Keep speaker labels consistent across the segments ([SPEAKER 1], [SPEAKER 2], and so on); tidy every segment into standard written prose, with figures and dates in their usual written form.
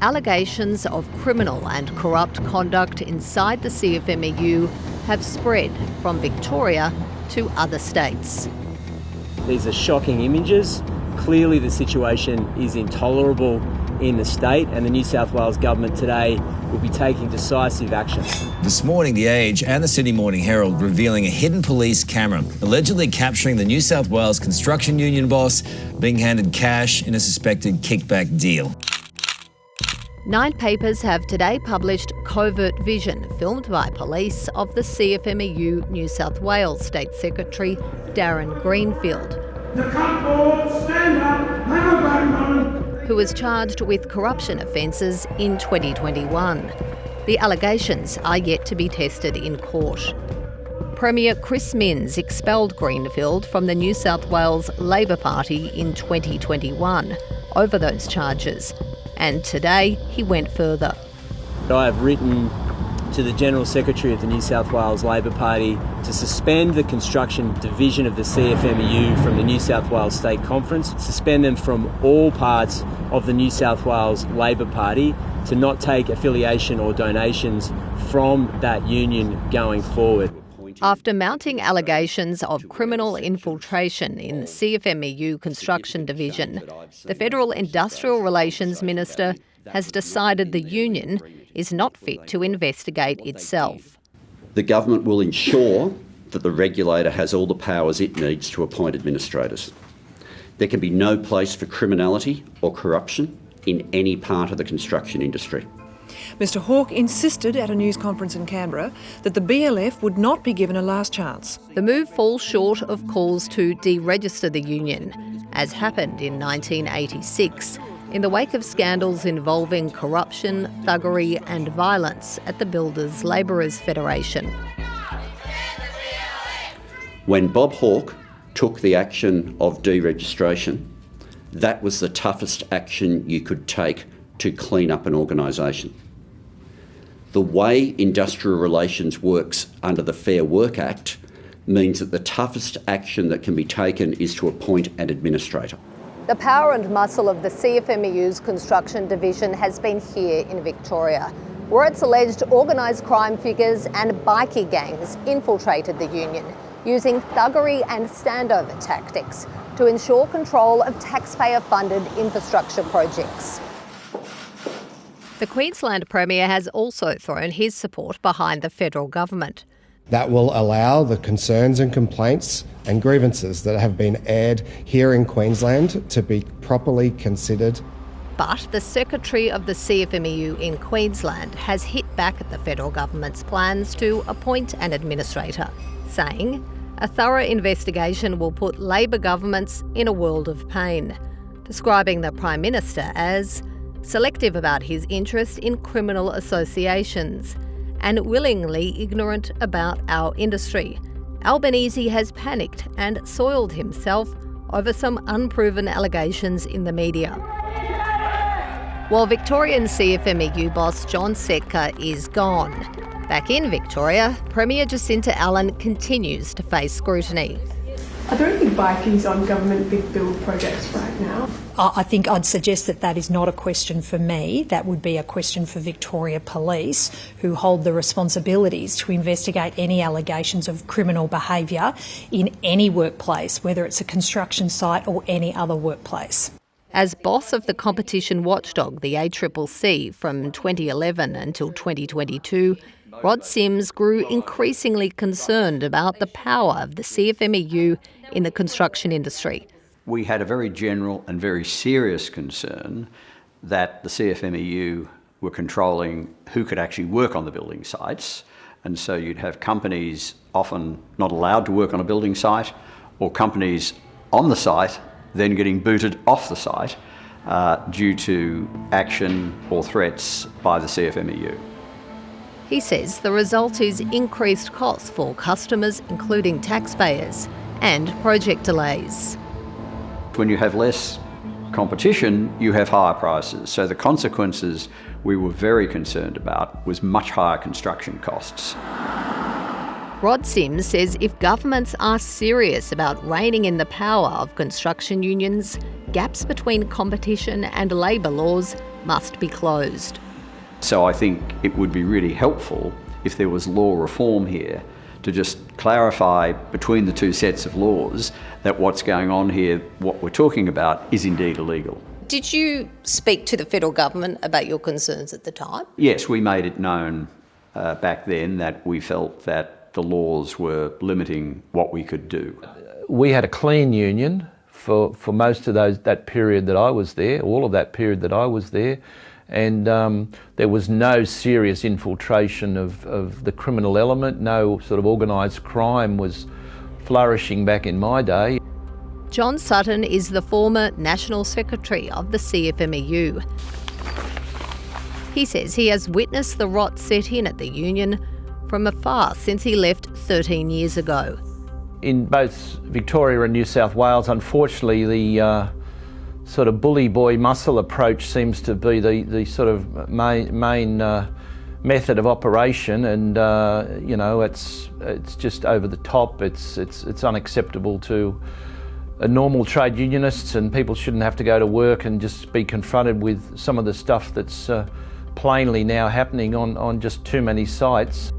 [SPEAKER 1] Allegations of criminal and corrupt conduct inside the CFMEU have spread from Victoria to other states.
[SPEAKER 2] These are shocking images. Clearly the situation is intolerable in the state, and the New South Wales government today will be taking decisive action.
[SPEAKER 3] This morning, The Age and the Sydney Morning Herald revealing a hidden police camera allegedly capturing the New South Wales construction union boss being handed cash in a suspected kickback deal.
[SPEAKER 1] 9 papers have today published covert vision filmed by police of the CFMEU New South Wales State Secretary Darren Greenfield, who was charged with corruption offences in 2021. The allegations are yet to be tested in court. Premier Chris Minns expelled Greenfield from the New South Wales Labor Party in 2021 over those charges, and today he went further.
[SPEAKER 2] I have written to the General Secretary of the New South Wales Labor Party to suspend the construction division of the CFMEU from the New South Wales State Conference, suspend them from all parts of the New South Wales Labor Party, to not take affiliation or donations from that union going forward.
[SPEAKER 1] After mounting allegations of criminal infiltration in the CFMEU construction division, the Federal Industrial Relations Minister has decided the union is not fit to investigate itself.
[SPEAKER 4] The government will ensure that the regulator has all the powers it needs to appoint administrators. There can be no place for criminality or corruption in any part of the construction industry.
[SPEAKER 5] Mr Hawke insisted at a news conference in Canberra that the BLF would not be given a last chance.
[SPEAKER 1] The move falls short of calls to deregister the union, as happened in 1986, in the wake of scandals involving corruption, thuggery and violence at the Builders Labourers Federation.
[SPEAKER 4] When Bob Hawke took the action of deregistration, that was the toughest action you could take to clean up an organisation. The way industrial relations works under the Fair Work Act means that the toughest action that can be taken is to appoint an administrator.
[SPEAKER 1] The power and muscle of the CFMEU's construction division has been here in Victoria, where it's alleged organised crime figures and bikie gangs infiltrated the union, using thuggery and standover tactics to ensure control of taxpayer-funded infrastructure projects. The Queensland Premier has also thrown his support behind the federal government.
[SPEAKER 6] That will allow the concerns and complaints and grievances that have been aired here in Queensland to be properly considered.
[SPEAKER 1] But the Secretary of the CFMEU in Queensland has hit back at the federal government's plans to appoint an administrator, saying a thorough investigation will put Labor governments in a world of pain, describing the Prime Minister as selective about his interest in criminal associations and willingly ignorant about our industry. Albanese has panicked and soiled himself over some unproven allegations in the media. While Victorian CFMEU boss John Setka is gone, back in Victoria, Premier Jacinta Allen continues to face scrutiny.
[SPEAKER 7] Are there any bikies on government big build projects right now?
[SPEAKER 8] I think I'd suggest that is not a question for me. That would be a question for Victoria Police, who hold the responsibilities to investigate any allegations of criminal behaviour in any workplace, whether it's a construction site or any other workplace.
[SPEAKER 1] As boss of the competition watchdog, the ACCC, from 2011 until 2022, Rod Sims grew increasingly concerned about the power of the CFMEU in the construction industry.
[SPEAKER 9] We had a very general and very serious concern that the CFMEU were controlling who could actually work on the building sites, and so you'd have companies often not allowed to work on a building site, or companies on the site then getting booted off the site due to action or threats by the CFMEU.
[SPEAKER 1] He says the result is increased costs for customers, including taxpayers, and project delays.
[SPEAKER 9] When you have less competition, you have higher prices. So the consequences we were very concerned about was much higher construction costs.
[SPEAKER 1] Rod Sims says if governments are serious about reining in the power of construction unions, gaps between competition and labour laws must be closed.
[SPEAKER 9] So I think it would be really helpful if there was law reform here to just clarify between the two sets of laws that what's going on here, what we're talking about, is indeed illegal.
[SPEAKER 1] Did you speak to the federal government about your concerns at the time?
[SPEAKER 9] Yes, we made it known back then that we felt that the laws were limiting what we could do.
[SPEAKER 10] We had a clean union for most of that period that I was there, all of that period that I was there, and there was no serious infiltration of the criminal element. No sort of organised crime was flourishing back in my day.
[SPEAKER 1] John Sutton is the former National Secretary of the CFMEU. He says he has witnessed the rot set in at the union from afar since he left 13 years ago.
[SPEAKER 10] In both Victoria and New South Wales, unfortunately, the sort of bully boy muscle approach seems to be the sort of main method of operation, and it's just over the top. It's unacceptable to normal trade unionists, and people shouldn't have to go to work and just be confronted with some of the stuff that's plainly now happening on just too many sites.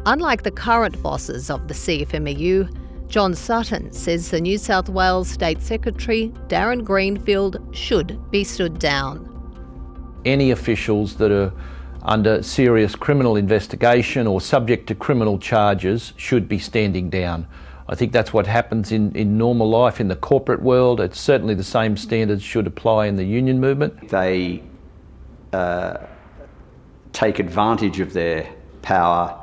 [SPEAKER 1] Unlike the current bosses of the CFMEU, John Sutton says the New South Wales State Secretary, Darren Greenfield, should be stood down.
[SPEAKER 10] Any officials that are under serious criminal investigation or subject to criminal charges should be standing down. I think that's what happens in normal life in the corporate world. It's certainly the same standards should apply in the union movement.
[SPEAKER 9] They take advantage of their power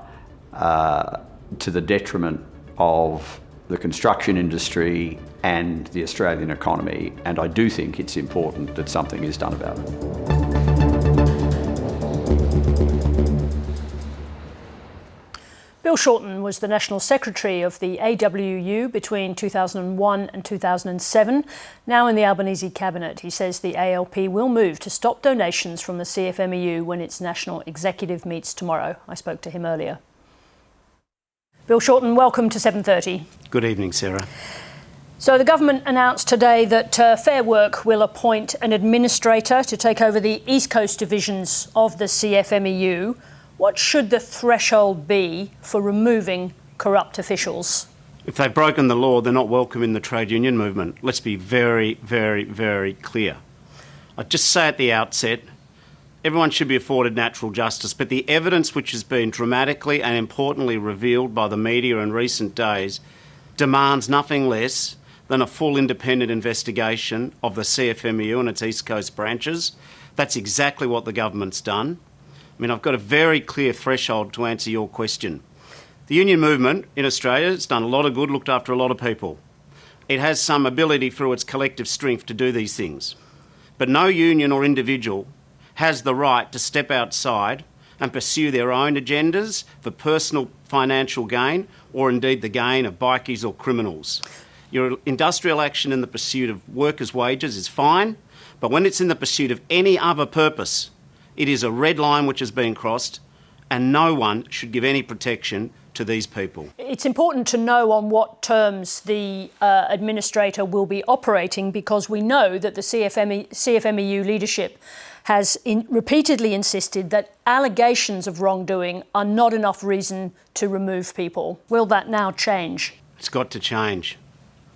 [SPEAKER 9] to the detriment of the construction industry and the Australian economy, and I do think it's important that something is done about it.
[SPEAKER 11] Bill Shorten was the National Secretary of the AWU between 2001 and 2007. Now in the Albanese Cabinet, he says the ALP will move to stop donations from the CFMEU when its national executive meets tomorrow. I spoke to him earlier. Bill Shorten, welcome to 7:30.
[SPEAKER 12] Good evening, Sarah.
[SPEAKER 11] So the government announced today that Fair Work will appoint an administrator to take over the East Coast divisions of the CFMEU. What should the threshold be for removing corrupt officials?
[SPEAKER 12] If they've broken the law, they're not welcome in the trade union movement. Let's be very, very, very clear. I'd just say at the outset, everyone should be afforded natural justice, but the evidence which has been dramatically and importantly revealed by the media in recent days demands nothing less than a full independent investigation of the CFMEU and its East Coast branches. That's exactly what the government's done. I mean, I've got a very clear threshold to answer your question. The union movement in Australia has done a lot of good, looked after a lot of people. It has some ability through its collective strength to do these things. But no union or individual has the right to step outside and pursue their own agendas for personal financial gain or indeed the gain of bikies or criminals. Your industrial action in the pursuit of workers' wages is fine, but when it's in the pursuit of any other purpose, it is a red line which has been crossed, and no one should give any protection to these people.
[SPEAKER 11] It's important to know on what terms the administrator will be operating, because we know that the CFMEU leadership has repeatedly insisted that allegations of wrongdoing are not enough reason to remove people. Will that now change?
[SPEAKER 12] It's got to change.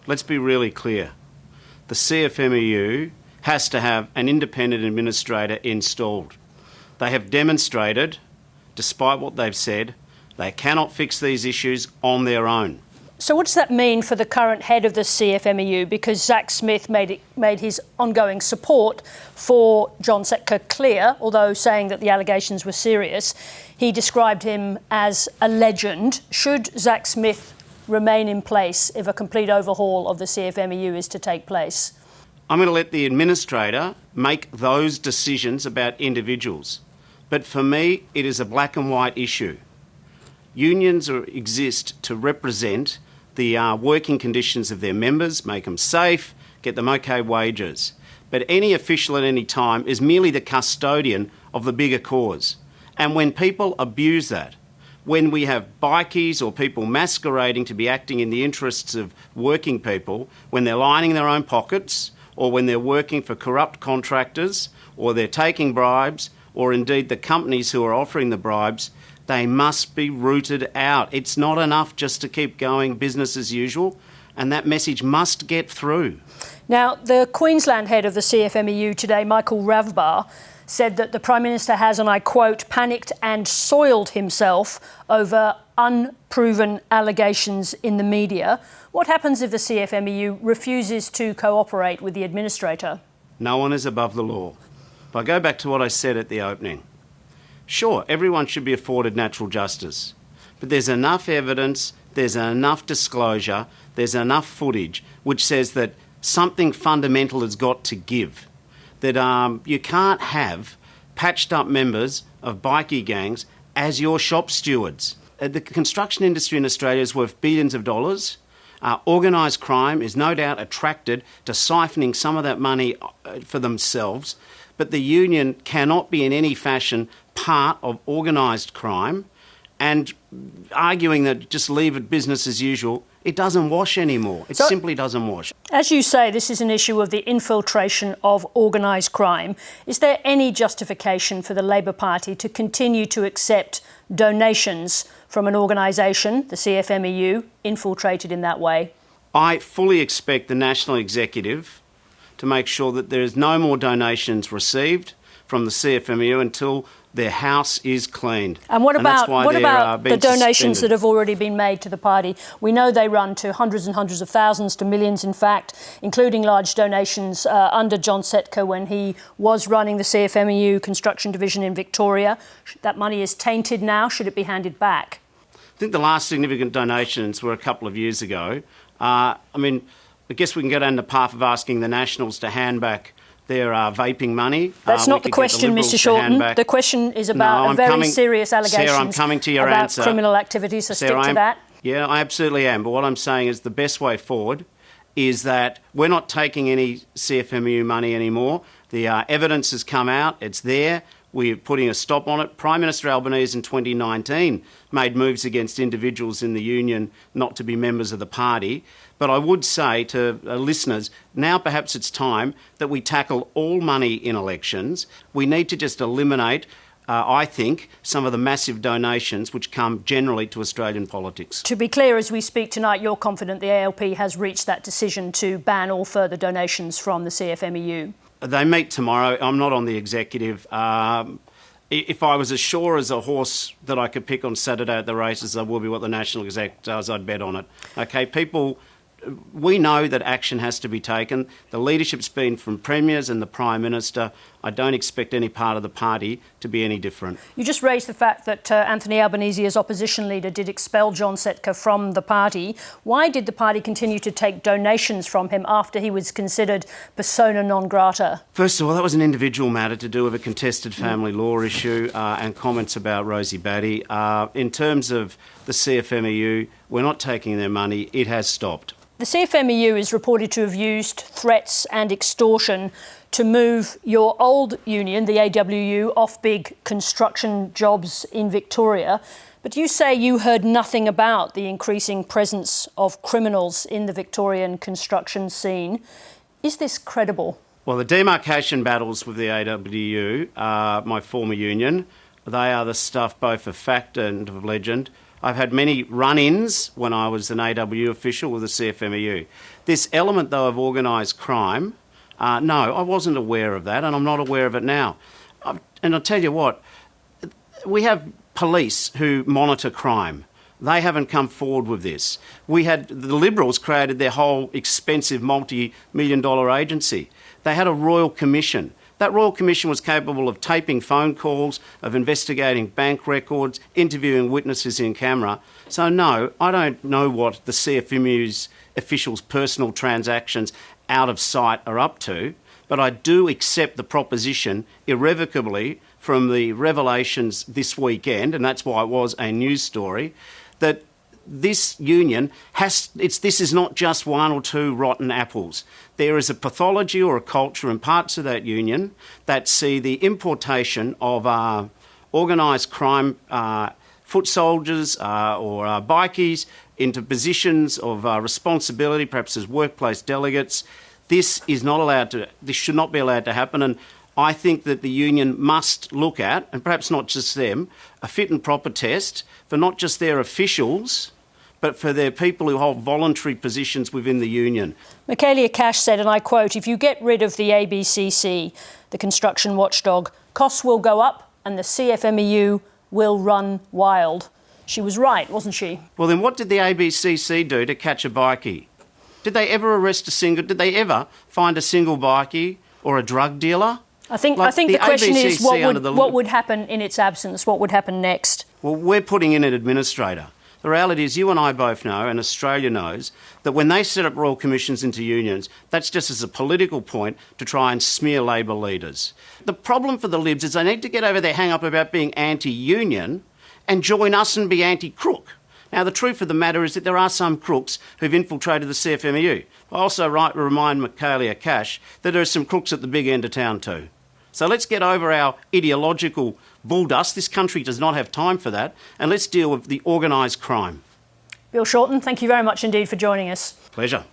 [SPEAKER 12] Let's be really clear. The CFMEU has to have an independent administrator installed. They have demonstrated, despite what they've said, they cannot fix these issues on their own.
[SPEAKER 11] So what does that mean for the current head of the CFMEU? Because Zack Smith made his ongoing support for John Setka clear, although saying that the allegations were serious. He described him as a legend. Should Zack Smith remain in place if a complete overhaul of the CFMEU is to take place?
[SPEAKER 12] I'm going to let the administrator make those decisions about individuals. But for me, it is a black and white issue. Unions exist to represent the working conditions of their members, make them safe, get them okay wages. But any official at any time is merely the custodian of the bigger cause. And when people abuse that, when we have bikies or people masquerading to be acting in the interests of working people, when they're lining their own pockets, or when they're working for corrupt contractors, or they're taking bribes, or indeed the companies who are offering the bribes, they must be rooted out. It's not enough just to keep going business as usual, and that message must get through.
[SPEAKER 11] Now, the Queensland head of the CFMEU today, Michael Ravbar, said that the Prime Minister has, and I quote, panicked and soiled himself over unproven allegations in the media. What happens if the CFMEU refuses to cooperate with the administrator?
[SPEAKER 12] No one is above the law. But I go back to what I said at the opening. Sure, everyone should be afforded natural justice, but there's enough evidence, there's enough disclosure, there's enough footage which says that something fundamental has got to give. That you can't have patched up members of bikie gangs as your shop stewards. The construction industry in Australia is worth billions of dollars. Organised crime is no doubt attracted to siphoning some of that money for themselves, but the union cannot be in any fashion part of organised crime, and arguing that just leave it business as usual, it doesn't wash anymore. It simply doesn't wash.
[SPEAKER 11] As you say, this is an issue of the infiltration of organised crime. Is there any justification for the Labor Party to continue to accept donations from an organisation, the CFMEU, infiltrated in that way?
[SPEAKER 12] I fully expect the National Executive to make sure that there is no more donations received from the CFMEU until their house is cleaned.
[SPEAKER 11] And what about the donations that have already been made to the party? We know they run to hundreds and hundreds of thousands, to millions in fact, including large donations under John Setka when he was running the CFMEU construction division in Victoria. That money is tainted now. Should it be handed back?
[SPEAKER 12] I think the last significant donations were a couple of years ago. I guess we can go down the path of asking the Nationals to hand back their vaping money.
[SPEAKER 11] That's not the question, Mr. Shorten. The question is about very serious allegations
[SPEAKER 12] Sarah, I'm coming to your
[SPEAKER 11] about
[SPEAKER 12] answer.
[SPEAKER 11] Criminal activity, so
[SPEAKER 12] Sarah,
[SPEAKER 11] stick to that.
[SPEAKER 12] Yeah, I absolutely am. But what I'm saying is the best way forward is that we're not taking any CFMEU money anymore. The evidence has come out. It's there. We're putting a stop on it. Prime Minister Albanese in 2019 made moves against individuals in the union not to be members of the party. But I would say to listeners, now perhaps it's time that we tackle all money in elections. We need to just eliminate, I think, some of the massive donations which come generally to Australian politics.
[SPEAKER 11] To be clear, as we speak tonight, you're confident the ALP has reached that decision to ban all further donations from the CFMEU?
[SPEAKER 12] They meet tomorrow. I'm not on the executive. If I was as sure as a horse that I could pick on Saturday at the races, I will be what the National Exec does. I'd bet on it. Okay, people, we know that action has to be taken. The leadership's been from premiers and the Prime Minister. I don't expect any part of the party to be any different. You just raised the fact that Anthony Albanese, as opposition leader, did expel John Setka from the party. Why did the party continue to take donations from him after he was considered persona non grata? First of all, that was an individual matter to do with a contested family law issue and comments about Rosie Batty. In terms of the CFMEU, we're not taking their money. It has stopped. The CFMEU is reported to have used threats and extortion to move your old union, the AWU, off big construction jobs in Victoria. But you say you heard nothing about the increasing presence of criminals in the Victorian construction scene. Is this credible? Well, the demarcation battles with the AWU, my former union, they are the stuff both of fact and of legend. I've had many run-ins when I was an AW official with the CFMEU. This element, though, of organised crime, no, I wasn't aware of that, and I'm not aware of it now. And I'll tell you what, we have police who monitor crime. They haven't come forward with this. The Liberals created their whole expensive multi-million-dollar agency. They had a royal commission. That Royal Commission was capable of taping phone calls, of investigating bank records, interviewing witnesses in camera. So no, I don't know what the CFMEU's officials' personal transactions out of sight are up to, but I do accept the proposition irrevocably from the revelations this weekend, and that's why it was a news story, that this union this is not just one or two rotten apples. There is a pathology or a culture in parts of that union that see the importation of organised crime foot soldiers or bikies into positions of responsibility, perhaps as workplace delegates. This should not be allowed to happen, and I think that the union must look at, and perhaps not just them, a fit and proper test for not just their officials, but for their people who hold voluntary positions within the union.
[SPEAKER 11] Michaelia Cash said, and I quote, "If you get rid of the ABCC, the construction watchdog, costs will go up and the CFMEU will run wild." She was right, wasn't she?
[SPEAKER 12] Well, then what did the ABCC do to catch a bikie? Did they ever find a single bikie or a drug dealer?
[SPEAKER 11] I think the question is what would happen in its absence? What would happen next?
[SPEAKER 12] Well, we're putting in an administrator. The reality is, you and I both know, and Australia knows, that when they set up royal commissions into unions, that's just as a political point to try and smear Labor leaders. The problem for the Libs is they need to get over their hang-up about being anti-union and join us and be anti-crook. Now, the truth of the matter is that there are some crooks who've infiltrated the CFMEU. I also remind Michaelia Cash that there are some crooks at the big end of town too. So let's get over our ideological bulldust. This country does not have time for that. And let's deal with the organised crime.
[SPEAKER 11] Bill Shorten, thank you very much indeed for joining us.
[SPEAKER 12] Pleasure.